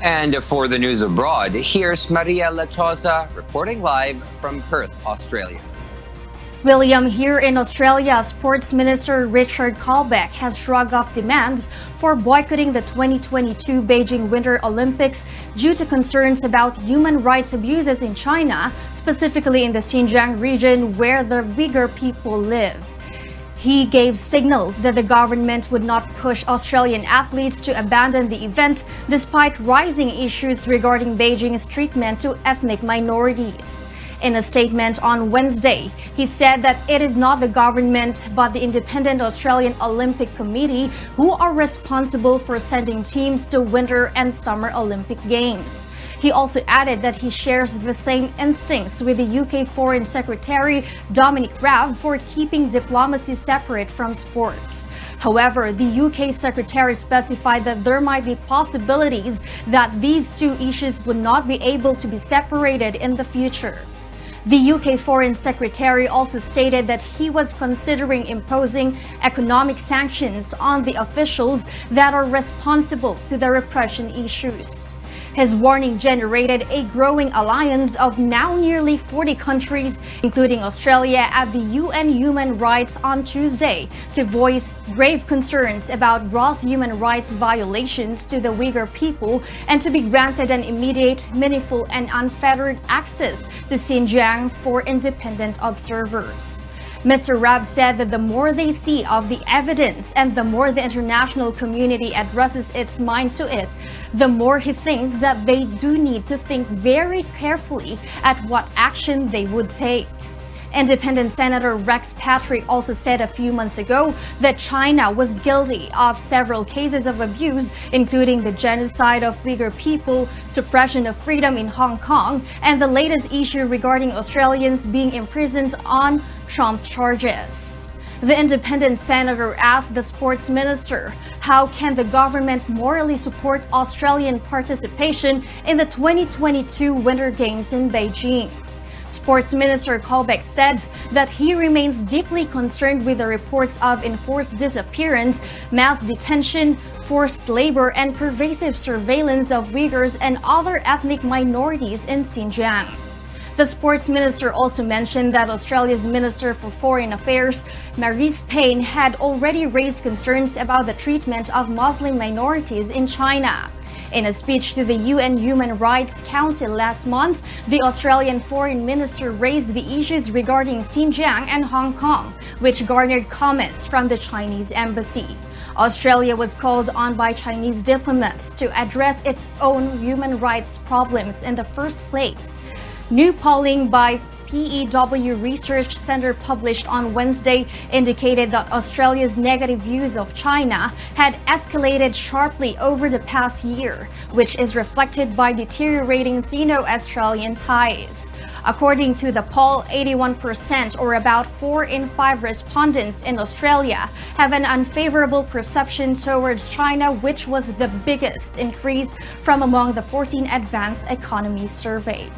And for the news abroad, here's Maria Latosa reporting live from Perth, Australia. William, here in Australia, Sports Minister Richard Colbeck has shrugged off demands for boycotting the 2022 Beijing Winter Olympics due to concerns about human rights abuses in China, specifically in the Xinjiang region where the Uyghur people live. He gave signals that the government would not push Australian athletes to abandon the event despite rising issues regarding Beijing's treatment to ethnic minorities. In a statement on Wednesday, he said that it is not the government but the Independent Australian Olympic Committee who are responsible for sending teams to Winter and Summer Olympic Games. He also added that he shares the same instincts with the UK Foreign Secretary Dominic Raab for keeping diplomacy separate from sports. However, the UK Secretary specified that there might be possibilities that these two issues would not be able to be separated in the future. The UK Foreign Secretary also stated that he was considering imposing economic sanctions on the officials that are responsible to the repression issues. His warning generated a growing alliance of now nearly 40 countries, including Australia, at the UN Human Rights on Tuesday to voice grave concerns about gross human rights violations to the Uyghur people and to be granted an immediate, meaningful and unfettered access to Xinjiang for independent observers. Mr. Raab said that the more they see of the evidence and the more the international community addresses its mind to it, the more he thinks that they do need to think very carefully at what action they would take. Independent Senator Rex Patrick also said a few months ago that China was guilty of several cases of abuse, including the genocide of Uyghur people, suppression of freedom in Hong Kong, and the latest issue regarding Australians being imprisoned on Trump charges. The independent senator asked the sports minister, how can the government morally support Australian participation in the 2022 Winter Games in Beijing? Sports Minister Colbeck said that he remains deeply concerned with the reports of enforced disappearance, mass detention, forced labor, and pervasive surveillance of Uyghurs and other ethnic minorities in Xinjiang. The sports minister also mentioned that Australia's Minister for Foreign Affairs, Marise Payne, had already raised concerns about the treatment of Muslim minorities in China. In a speech to the UN Human Rights Council last month, the Australian Foreign Minister raised the issues regarding Xinjiang and Hong Kong, which garnered comments from the Chinese embassy. Australia was called on by Chinese diplomats to address its own human rights problems in the first place. New polling by PEW Research Center published on Wednesday indicated that Australia's negative views of China had escalated sharply over the past year, which is reflected by deteriorating Sino-Australian ties. According to the poll, 81%, or about 4 in 5 respondents in Australia, have an unfavorable perception towards China, which was the biggest increase from among the 14 advanced economies surveyed.